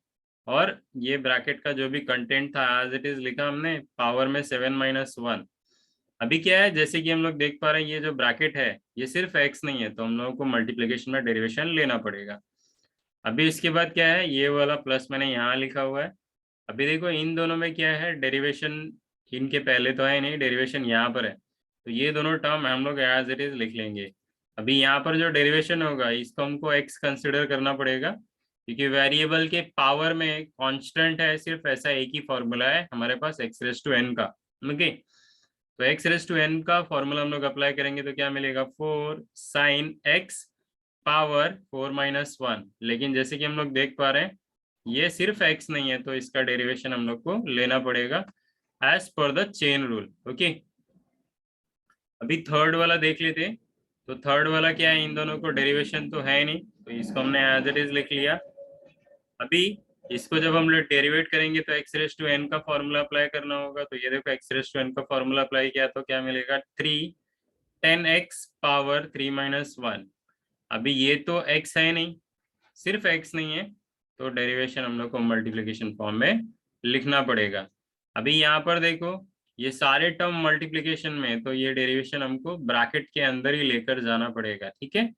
और ये ब्रैकेट का जो भी कंटेंट था एज इट इज लिखा हमने, पावर में 7 - 1। अभी क्या है, जैसे कि हम लोग देख पा रहे हैं ये जो ब्रैकेट है ये सिर्फ एक्स नहीं है, तो हम लोगों को मल्टीप्लीकेशन में डेरिवेशन लेना पड़ेगा। अभी इसके बाद क्या है, ये वाला प्लस मैंने यहाँ लिखा हुआ है। अभी देखो इन दोनों में क्या है, डेरिवेशन इनके पहले तो है नहीं, डेरिवेशन यहाँ पर है, तो ये दोनों टर्म हम लोग एज इट इज लिख लेंगे। अभी यहाँ पर जो डेरिवेशन होगा इसको हमको एक्स कंसिडर करना पड़ेगा, क्योंकि वेरिएबल के पावर में कांस्टेंट है सिर्फ, ऐसा एक ही फॉर्मूला है हमारे पास एक्स रेस टू एन का। ओके, तो एक्स रेस टू एन का फॉर्मूला हम लोग अप्लाई करेंगे तो क्या मिलेगा, 4 sin x पावर 4 - 1। लेकिन जैसे कि हम लोग देख पा रहे हैं ये सिर्फ x नहीं है, तो इसका डेरिवेशन हम लोग को लेना पड़ेगा as per the chain rule. Okay, अभी थर्ड वाला देख लेते हैं। तो थर्ड वाला क्या है, इन दोनों को डेरिवेशन तो है नहीं, तो इसको हमने एज इट इज लिख लिया। अभी इसको जब हम लोग डेरिवेट करेंगे तो एक्स रेस टू एन का फॉर्मूला अप्लाई करना होगा। तो ये देखो एक्स रेस टू एन का फॉर्मूला अप्लाई किया तो क्या मिलेगा, 3 10x⁻³ - 1। अभी ये तो x है नहीं, सिर्फ x नहीं है, तो डेरिवेशन हम लोग को मल्टीप्लिकेशन फॉर्म में लिखना पड़ेगा। अभी यहाँ पर देखो ये सारे टर्म मल्टीप्लिकेशन में है, तो ये डेरिवेशन हमको ब्रैकेट के अंदर ही लेकर जाना पड़ेगा, ठीक है।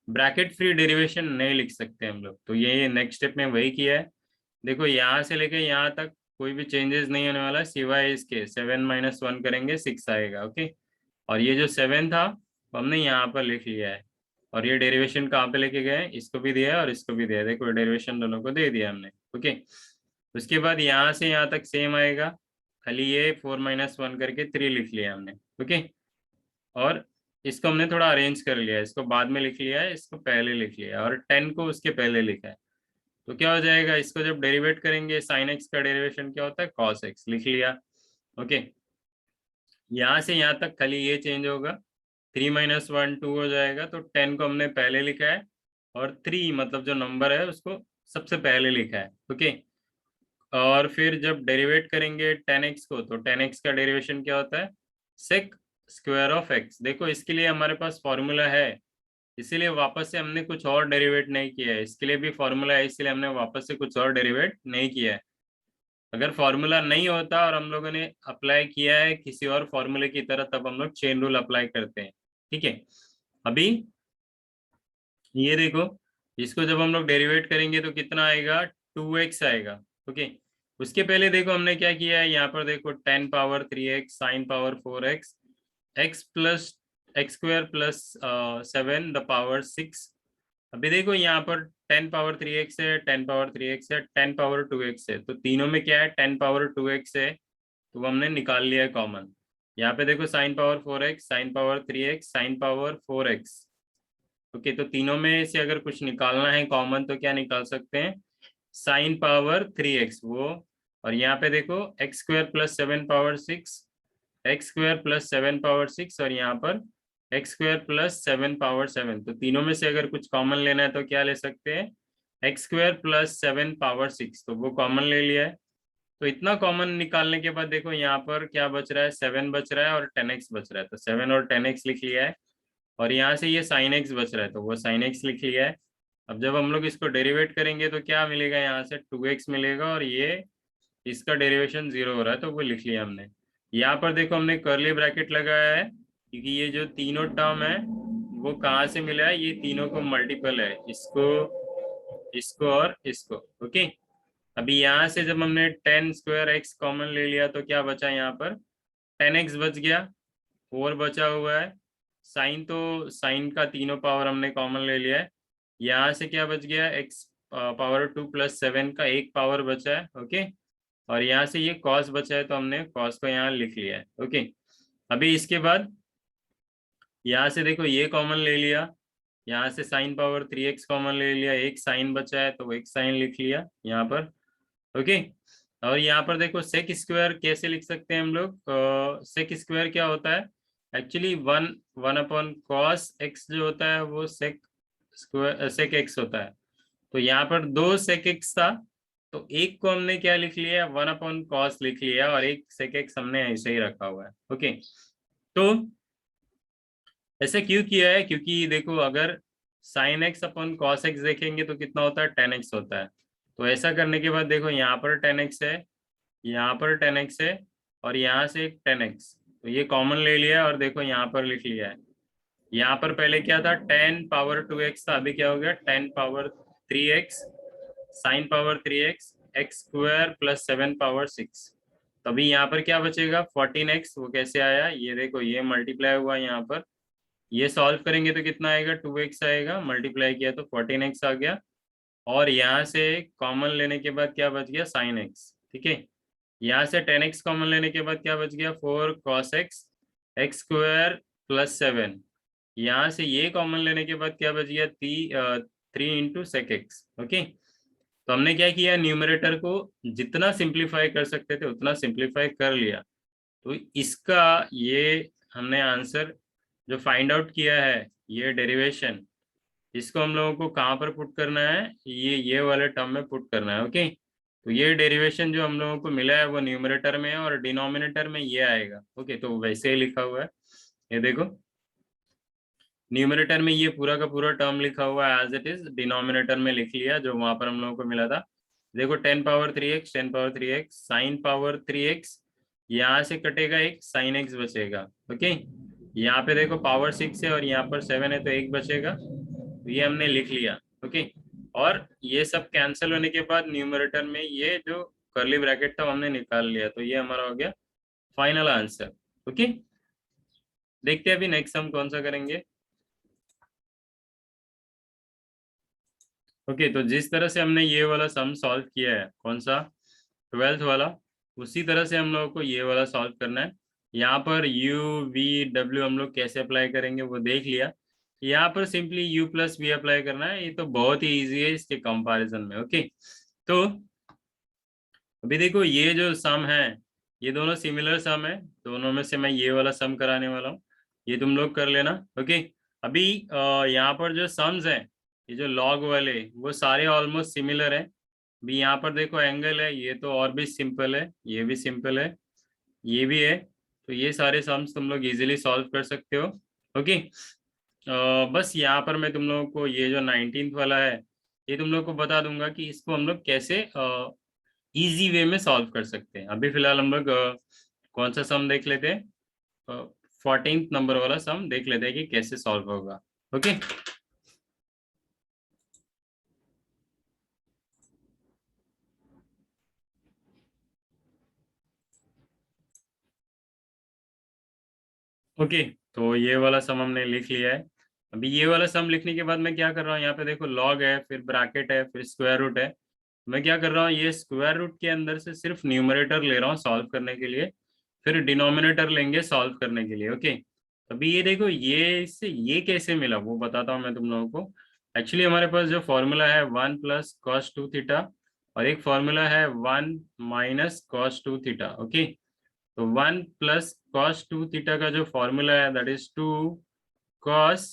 ब्रैकेट फ्री डेरिवेशन नहीं लिख सकते हम लोग, तो ये नेक्स्ट स्टेप में वही किया है। देखो यहाँ से लेके यहाँ तक कोई भी चेंजेस नहीं होने वाला, सिवाय इसके 7 - 1 करेंगे 6 आएगा, ओके। और ये जो 7 था वो हमने यहाँ पर लिख लिया है। और ये डेरिवेशन कहाँ पे लेके गए, इसको भी दिया है और इसको भी दिया है, देखो डेरिवेशन दोनों को दे दिया हमने, ओके। उसके बाद यहाँ से यहाँ तक सेम आएगा, खाली ये 4 - 1 करके 3 लिख लिया हमने, ओके। और इसको हमने थोड़ा अरेंज कर लिया है, इसको बाद में लिख लिया है, इसको पहले लिख लिया है, और 10 को उसके पहले लिखा है। तो क्या हो जाएगा, इसको जब डेरिवेट करेंगे साइन एक्स का डेरिवेशन क्या होता है, कॉस एक्स लिख लिया, ओके। यहाँ से यहाँ तक खाली ये चेंज होगा, 3 - 1 2 हो जाएगा, तो 10 को हमने पहले लिखा है और 3 मतलब जो नंबर है उसको सबसे पहले लिखा है, ओके। और फिर जब डेरिवेट करेंगे 10x को, तो 10x का डेरिवेशन क्या होता है, सेक स्क्वायर ऑफ एक्स। देखो इसके लिए हमारे पास फॉर्मूला है, इसीलिए वापस से हमने कुछ और डेरिवेट नहीं किया है, इसके लिए भी फॉर्मूला है, इसलिए हमने वापस से कुछ और डेरिवेट नहीं किया है। अगर फॉर्मूला नहीं होता और हम लोगों ने अप्लाई किया है किसी और फॉर्मूले की तरह, तब हम लोग चेन रूल अप्लाई करते हैं, ठीक है। अभी ये देखो, इसको जब हम लोग डेरिवेट करेंगे तो कितना आएगा, 2x आएगा, ओके। उसके पहले देखो हमने क्या किया है, यहाँ पर देखो 10 power 3x sine power 4x x plus x² + 7 the power 6। अभी देखो यहाँ पर 10 पावर 3x है, 10 पावर 3x है, 10 पावर 2x है, तो तीनों में क्या है, 10 पावर 2x है, तो वो हमने निकाल लिया है कॉमन। यहाँ पे देखो sine power 4x sine power 3x sine power 4x, okay. तो तीनों में से अगर कुछ निकालना है कॉमन तो क्या निकाल सकते हैं, sin पावर 3x वो। और यहाँ पे देखो x² + 7 पावर 6, x² + 7 पावर 6, और यहाँ पर x² + 7 पावर 7। तो तीनों में से अगर कुछ कॉमन लेना है तो क्या ले सकते हैं, x² + 7 पावर 6, तो वो कॉमन ले लिया है। तो इतना कॉमन निकालने के बाद देखो यहाँ पर क्या बच रहा है, 7 बच रहा है और 10x बच रहा है, तो 7 और 10x लिख लिया है। और यहाँ से ये साइन एक्स बच रहा है, तो वो साइन एक्स लिख लिया है। अब जब हम लोग इसको डेरिवेट करेंगे तो क्या मिलेगा, यहाँ से 2x मिलेगा, और ये इसका डेरिवेशन 0 हो रहा है, तो वो लिख लिया हमने। यहाँ पर देखो हमने कर्ली ब्रैकेट लगाया है, क्योंकि ये जो तीनों टर्म है वो कहाँ से मिला है, ये तीनों को मल्टीपल है, इसको इसको और इसको, ओके। अभी यहाँ से जब हमने 10 स्क्वायर x कॉमन ले लिया तो क्या बचा, यहाँ पर 10x बच गया, 4 बचा हुआ है, साइन तो साइन का तीनों पावर हमने कॉमन ले लिया है। यहाँ से क्या बच गया, x⁻² + 7 का एक पावर बचा है, ओके। और यहाँ से ये कॉस बचा है, तो हमने कॉस को यहाँ लिख लिया है, ओके। अभी इसके बाद यहाँ से देखो ये कॉमन ले लिया, यहाँ से sin पावर 3x कॉमन ले लिया, एक साइन बचा है तो एक साइन लिख लिया यहाँ पर, ओके। और यहाँ पर देखो सेक स्क्वायर कैसे लिख सकते हैं हम लोग, सेक स्क्वायर क्या होता है, एक्चुअली 1/cos x जो होता है वो सेक स्क्वायर सेक एक्स होता है। तो यहाँ पर 2 सेक एक्स था, तो एक को हमने क्या लिख लिया, 1/cos लिख लिया, और एक सेक एक्स हमने ऐसे ही रखा हुआ है, ओके। तो ऐसे क्यों किया है, क्योंकि देखो अगर साइन x/cos x देखेंगे तो कितना होता है, 10x होता है। तो ऐसा करने के बाद देखो यहाँ पर 10x है, यहाँ पर 10x है, और यहाँ से एक 10x, तो ये कॉमन ले लिया और देखो यहाँ पर लिख लिया है। यहाँ पर पहले क्या था, 10 पावर 2x था, अभी क्या हो गया 10 power 3x sine power 3x x² + 7 power 6। तो अभी यहाँ पर क्या बचेगा, 14x, वो कैसे आया, ये देखो ये मल्टीप्लाई हुआ यहाँ पर, ये सॉल्व करेंगे तो कितना आएगा, 2x आएगा, मल्टीप्लाई किया तो 14x आ गया। और यहाँ से कॉमन लेने के बाद क्या बच गया, साइन एक्स, ठीक है। यहाँ से 10x कॉमन लेने के बाद क्या बच गया, 4 cos x x² + 7। यहाँ से ये कॉमन लेने के बाद क्या बच गया, 3 × sec x, ओके। तो हमने क्या किया, न्यूमरेटर को जितना सिंप्लीफाई कर सकते थे उतना सिंप्लीफाई कर लिया। तो इसका ये हमने आंसर जो फाइंड आउट किया है, ये डेरिवेशन इसको हम लोगों को कहाँ पर पुट करना है, ये वाले टर्म में पुट करना है। ओके, तो ये डेरिवेशन जो हम लोगों को मिला है वो न्यूमरेटर में है और डिनोमिनेटर में ये आएगा। ओके, तो वैसे ही लिखा हुआ है, ये देखो न्यूमरेटर में ये पूरा का पूरा टर्म लिखा हुआ है एज इट इज, डिनोमिनेटर में लिख लिया जो वहां पर हम लोगों को मिला था। देखो 10 power 3x, 10 power 3x sine power 3x, यहाँ से कटेगा एक साइन x बचेगा। ओके, यहाँ पे देखो पावर 6 है और यहाँ पर 7 है तो एक बचेगा, तो ये हमने लिख लिया। ओके, और ये सब कैंसिल होने के बाद न्यूमरेटर में ये जो कर्ली ब्रैकेट था वो हमने निकाल लिया, तो ये हमारा हो गया फाइनल आंसर। ओके, देखते हैं अभी नेक्स्ट हम कौन सा करेंगे। ओके, तो जिस तरह से हमने ये वाला सम सॉल्व किया है, कौन सा, 12th वाला, उसी तरह से हम लोगों को ये वाला सॉल्व करना है। यहाँ पर u v w हम लोग कैसे अप्लाई करेंगे वो देख लिया। यहाँ पर simply u plus v apply करना है, ये तो बहुत ही इजी है इसके कंपैरिजन में। ओके, तो अभी देखो ये जो सम है ये दोनों सिमिलर सम है, दोनों में से मैं ये वाला सम कराने वाला हूँ, ये तुम लोग कर लेना। ओके, अभी यहाँ पर जो सम्स हैं, ये जो लॉग वाले वो सारे ऑलमोस्ट सिमिलर हैं। अभी यहाँ पर देखो एंगल है, ये तो और भी सिंपल है, ये भी सिंपल है, ये भी है, तो ये सारे सम्स तुम लोग इजीली सॉल्व कर सकते हो। ओके, बस यहाँ पर मैं तुम लोगों को ये जो 19th वाला है ये तुम लोग को बता दूंगा कि इसको हम लोग कैसे इजी वे में सॉल्व कर सकते हैं। अभी फिलहाल हम लोग कौन सा सम देख लेते हैं, 14th नंबर वाला सम देख लेते हैं कि कैसे सॉल्व होगा। ओके, ओके, तो ये वाला सम हमने लिख लिया है। अभी ये वाला सम लिखने के बाद मैं क्या कर रहा हूँ, यहाँ पे देखो लॉग है, फिर ब्रैकेट है, फिर स्क्वायर रूट है। मैं क्या कर रहा हूँ, ये स्क्वायर रूट के अंदर से सिर्फ न्यूमरेटर ले रहा हूँ सॉल्व करने के लिए, फिर डिनोमिनेटर लेंगे सॉल्व करने के लिए। ओके, अभी ये देखो ये इससे ये कैसे मिला वो बताता हूँ मैं तुम लोगों को। एक्चुअली हमारे पास जो फॉर्मूला है 1 + cos 2 थीटा, और एक फॉर्मूला है 1 - cos 2 थीटा। ओके, तो 1 + cos 2 थीटा का जो फॉर्मूला है दैट इज 2 cos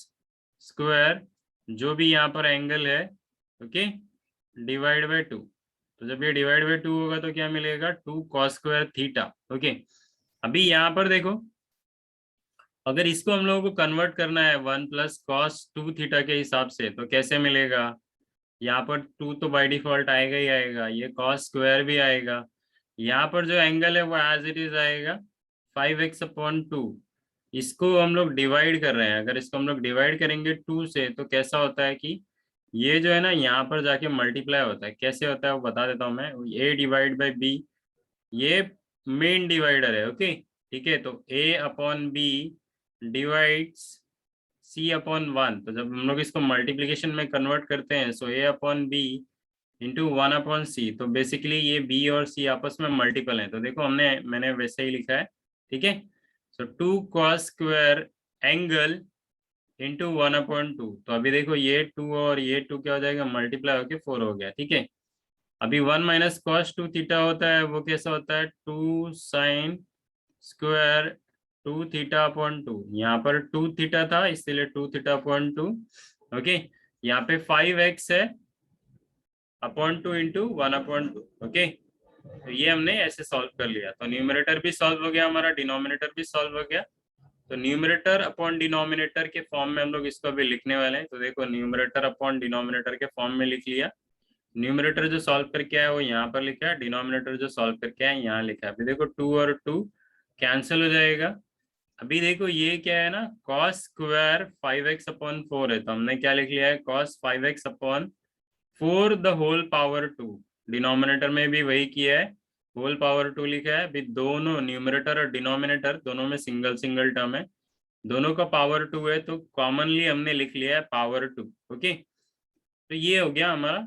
स्क्वायर, जो भी यहाँ पर एंगल है, ओके, डिवाइड बाय 2। तो जब ये डिवाइड बाय 2 होगा तो क्या मिलेगा, 2 cos2 थीटा। ओके, अभी यहाँ पर देखो अगर इसको हम लोगों को कन्वर्ट करना है 1 + cos 2 थीटा के हिसाब से तो कैसे मिलेगा, यहाँ पर 2 तो बाय डिफॉल्ट आएगा ही आएगा, ये cos स्क्वायर भी आएगा, यहाँ पर जो एंगल है वो एज इट इज आएगा 5x/2। इसको हम लोग डिवाइड कर रहे हैं, अगर इसको हम लोग डिवाइड करेंगे 2 से तो कैसा होता है कि ये जो है ना यहाँ पर जाके मल्टीप्लाई होता है, कैसे होता है वो बता देता हूँ मैं। a/b, ये मेन डिवाइडर है। ओके, ठीक है, तो a/b डिवाइड्स c/1। तो जब हम लोग इसको मल्टीप्लिकेशन में कन्वर्ट करते हैं सो a/b इंटू 1/c, तो बेसिकली ये b और c आपस में मल्टीपल है, तो देखो मैंने वैसे ही लिखा है। ठीक है, सो 2 cos² एंगल इंटू 1/2। तो अभी देखो ये 2 और ये 2 क्या हो जाएगा, मल्टीप्लाई होके 4 हो गया। ठीक है, अभी 1 - cos 2 थीटा होता है वो कैसा होता है, 2 sin² 2 थीटा/2। यहाँ पर 2 थीटा था इसलिए 2 थीटा/2। ओके, यहाँ पे 5x है /2 इंटू 1/2। ओके, तो ये हमने ऐसे सॉल्व कर लिया, तो न्यूमरेटर भी सॉल्व हो गया हमारा, डिनोमिनेटर भी सॉल्व हो गया। तो न्यूमरेटर अपॉन डिनोमिनेटर के फॉर्म में हम लोग इसको अभी लिखने वाले हैं, तो देखो न्यूमरेटर अपॉन डिनोमिनेटर के फॉर्म में लिख लिया। न्यूमरेटर जो सॉल्व करके आया वो यहाँ पर लिखा है, डिनोमिनेटर जो सॉल्व करके आया यहाँ लिखा है। अभी देखो 2 और 2 कैंसिल हो जाएगा। अभी देखो ये क्या है ना, cos स्क्वायर 5x/4 है, तो हमने क्या लिख लिया है, cos 5x/4 the whole power 2। Denominator में भी वही किया है, होल पावर 2 लिखा है। अभी दोनों न्यूमरेटर और डिनोमिनेटर दोनों में सिंगल सिंगल टर्म है, दोनों का पावर 2 है, तो कॉमनली हमने लिख लिया है पावर 2। ओके, तो ये हो गया हमारा।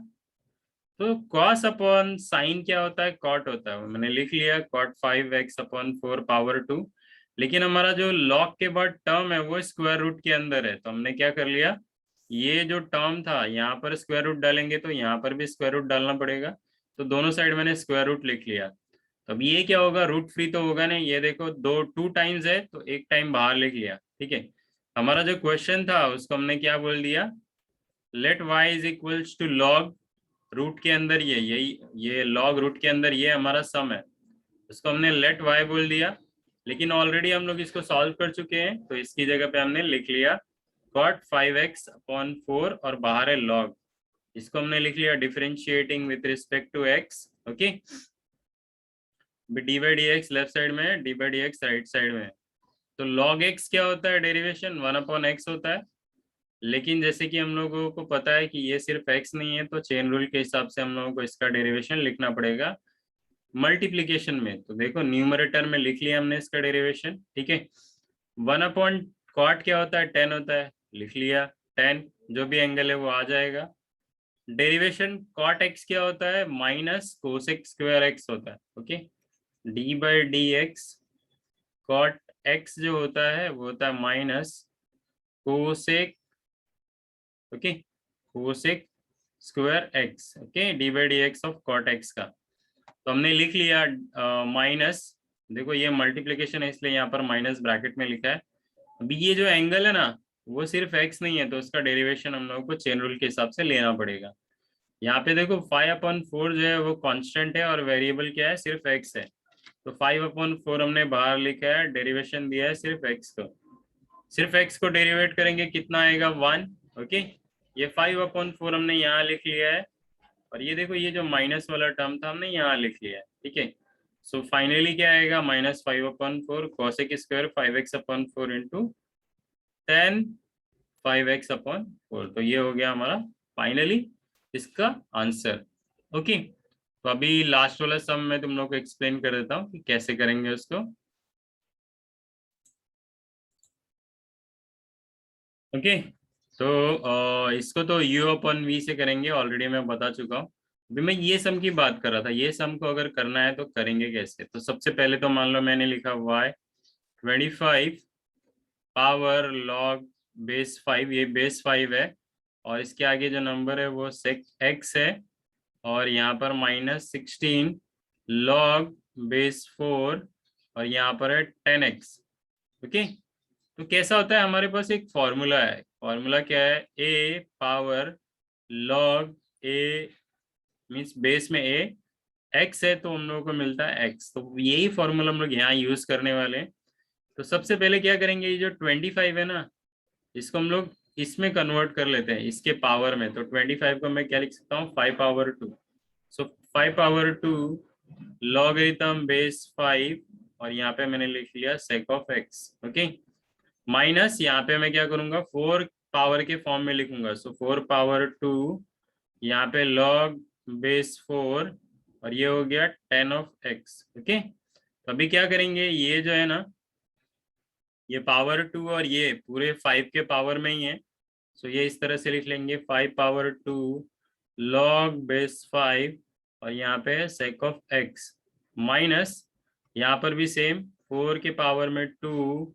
तो कॉस अपॉन साइन क्या होता है, कॉट होता है, मैंने लिख लिया कॉट 5x/4 पावर 2। लेकिन हमारा जो लॉग के बाद टर्म है वो स्क्वायर रूट के अंदर है, तो हमने क्या कर लिया, ये जो टर्म था यहाँ पर स्क्वायर रूट डालेंगे तो यहाँ पर भी स्क्वायर रूट डालना पड़ेगा, तो दोनों साइड मैंने स्क्वायर रूट लिख लिया। तो अब ये क्या होगा, रूट फ्री तो होगा नहीं, ये देखो 2 टाइम्स है तो एक टाइम बाहर लिख लिया। ठीक है, हमारा जो क्वेश्चन था उसको हमने क्या बोल दिया, let y is equals to log root के अंदर ये लॉग रूट के अंदर ये हमारा सम है, इसको हमने लेट y बोल दिया, लेकिन ऑलरेडी हम लोग इसको सॉल्व कर चुके हैं, तो इसकी जगह पे हमने लिख लिया cot 5x/4 और बाहर है log, इसको हमने लिख लिया differentiating with respect to x। Okay, d by d x left side में है, d by d x right side में है। तो log x क्या होता है, डेरिवेशन 1/x होता है, लेकिन जैसे कि हम लोगों को पता है कि ये सिर्फ x नहीं है, तो चेन रूल के हिसाब से हम लोगों को इसका डेरिवेशन लिखना पड़ेगा मल्टीप्लीकेशन में। तो देखो न्यूमरेटर में लिख लिया हमने इसका डेरिवेशन, ठीक है। 1/cot क्या होता है, 10 होता है, लिख लिया 10, जो भी एंगल है वो आ जाएगा। डेरिवेशन cot x क्या होता है, माइनस कोसेक स्क्वायर x होता है। Okay, d by d x cot x जो होता है वो होता है minus cosec, okay, cosec square x, okay, d by d x of cot x का। तो हमने लिख लिया माइनस, देखो ये मल्टीप्लिकेशन है इसलिए यहाँ पर माइनस ब्रैकेट में लिखा है। अभी ये जो एंगल है ना वो सिर्फ x नहीं है, तो उसका डेरिवेशन हम लोगों को चेन रूल के हिसाब से लेना पड़ेगा। यहाँ पे देखो 5/4 जो है वो कांस्टेंट है और वेरिएबल क्या है, सिर्फ x है, तो 5/4 हमने बाहर लिखा है, डेरिवेशन दिया है सिर्फ x को, सिर्फ x को डेरिवेट करेंगे कितना आएगा 1। ओके, ये 5/4 हमने यहाँ लिख लिया है, और ये देखो ये जो माइनस वाला टर्म था हमने यहाँ लिख लिया है, ठीक है। सो फाइनली क्या आएगा, -5/4 cosec square 5x/4 into 10 5x/4, तो ये हो गया हमारा फाइनली इसका आंसर। ओके, तो अभी लास्ट वाला सम मैं तुम लोग को एक्सप्लेन कर देता हूँ कि कैसे करेंगे उसको। ओके, तो इसको तो u/v से करेंगे, ऑलरेडी मैं बता चुका हूँ। अभी मैं ये सम की बात कर रहा था, ये सम को अगर करना है तो करेंगे कैसे। तो सबसे पहले तो मान लो मैंने लिखा y 25 पावर लॉग बेस 5, ये बेस 5 है, और इसके आगे जो नंबर है वो सेक x है, और यहाँ पर -16 लॉग बेस 4, और यहाँ पर है 10x। ओके, तो कैसा होता है, हमारे पास एक फॉर्मूला है, फॉर्मूला क्या है, a power log a means base में a, x है तो हम लोगों को मिलता है x, तो यही फॉर्मूला हम लोग यहाँ यूज करने वाले हैं। तो सबसे पहले क्या करेंगे, ये जो 25 है ना इसको हम लोग इसमें कन्वर्ट कर लेते हैं, इसके पावर में। तो 25 को मैं क्या लिख सकता हूँ, 5/2, सो 5/2 लॉगरिथम बेस 5, और यहाँ पे मैंने लिख लिया sec of x। Okay, minus यहाँ पे मैं क्या करूंगा, 4 पावर के फॉर्म में लिखूंगा, सो 4/2 यहाँ पे लॉग बेस 4, और ये हो गया 10 ऑफ x। ओके, तो अभी क्या करेंगे, ये जो है ना ये पावर 2 और ये पूरे 5 के पावर में ही है, सो ये इस तरह से लिख लेंगे 5/2 लॉग बेस 5, और यहाँ पे है sec ऑफ x, माइनस यहाँ पर भी सेम 4 के पावर में 2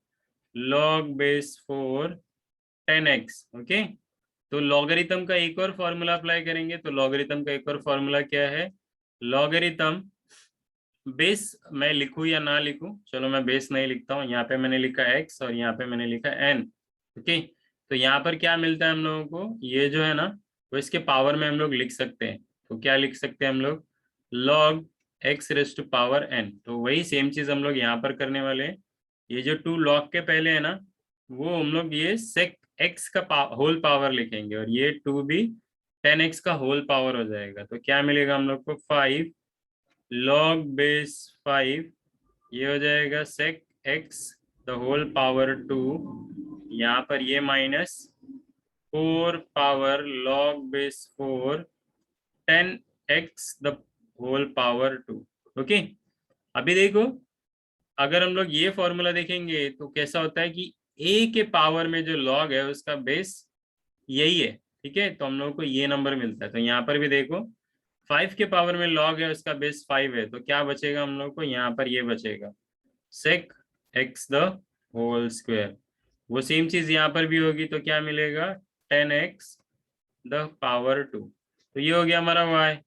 लॉग बेस 4 10x। ओके, तो लॉगरिथम का एक और फॉर्मूला अप्लाई करेंगे, तो लॉगरिथम का एक और फॉर्मूला क्या है, लॉगरिथम बेस मैं लिखूं या ना लिखूं, चलो मैं बेस नहीं लिखता हूँ, यहाँ पे मैंने लिखा x और यहाँ पे मैंने लिखा n। ओके, तो यहाँ पर क्या मिलता है हम लोगों को, ये जो है ना वो इसके पावर में हम लोग लिख सकते हैं, तो क्या लिख सकते हैं हम लोग, log x raise to power n। तो वही सेम चीज हम लोग यहाँ पर करने वाले हैं, ये जो 2 log के पहले है ना वो हम लोग ये sec x का होल पावर लिखेंगे, और ये 2 भी 10x का होल पावर हो जाएगा, तो क्या मिलेगा हम लोग को 5 log बेस 5, ये हो जाएगा sec x the whole power 2, यहाँ पर ये minus 4 power log base 4 10x the whole power 2। Okay, अभी देखो अगर हम लोग ये फॉर्मूला देखेंगे तो कैसा होता है कि a के पावर में जो log है उसका बेस यही है, ठीक है, तो हम लोग को ये नंबर मिलता है। तो यहाँ पर भी देखो 5 के पावर में log है उसका बेस 5 है, तो क्या बचेगा हम लोग को, यहाँ पर ये बचेगा sec x the whole square. वो सेम चीज यहाँ पर भी होगी, तो क्या मिलेगा 10x द पावर 2, तो ये हो गया हमारा y।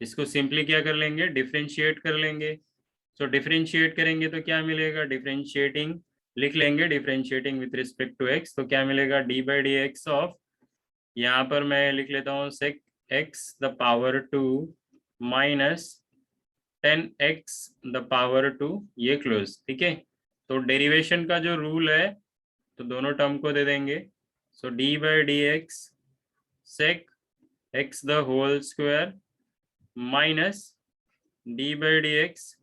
इसको सिंपली क्या कर लेंगे, डिफरेंशिएट कर लेंगे। सो डिफरेंशिएट करेंगे तो क्या मिलेगा, डिफरेंशिएटिंग लिख लेंगे, differentiating with respect to x, तो क्या मिलेगा, d by d x of यहाँ पर मैं लिख लेता हूँ sec x the power 2 minus 10x the power 2, ये क्लोज, ठीक है। तो डेरिवेशन का जो रूल है तो दोनों टर्म को दे देंगे। So d by d x sec x the whole square minus d by d x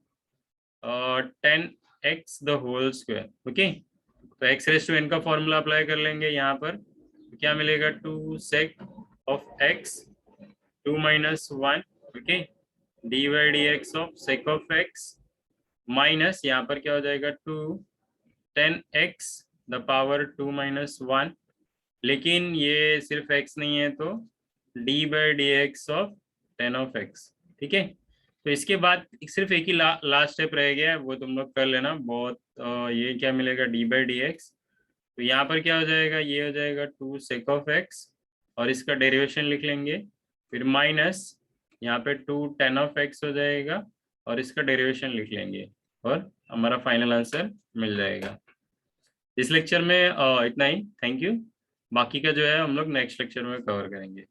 10x the whole square, okay. तो x रेस टू n का फॉर्मूला अप्लाई कर लेंगे यहाँ पर, तो क्या मिलेगा 2 sec of x 2 minus 1, okay, d by d x of sec of x minus यहाँ पर क्या हो जाएगा 2 10x द पावर 2 माइनस 1, लेकिन ये सिर्फ x नहीं है तो d by d x of 10 of x, ठीक है। तो इसके बाद सिर्फ एक ही लास्ट स्टेप रह गया है, वो तुम लोग कर लेना बहुत। ये क्या मिलेगा d बाई डी एक्स, तो यहाँ पर क्या हो जाएगा, ये हो जाएगा 2 sec ऑफ x और इसका डेरिवेशन लिख लेंगे, फिर माइनस यहाँ पे 2 10 ऑफ x हो जाएगा और इसका डेरिवेशन लिख लेंगे और हमारा फाइनल आंसर मिल जाएगा। इस लेक्चर में इतना ही, थैंक यू। बाकी का जो है हम लोग नेक्स्ट लेक्चर में कवर करेंगे।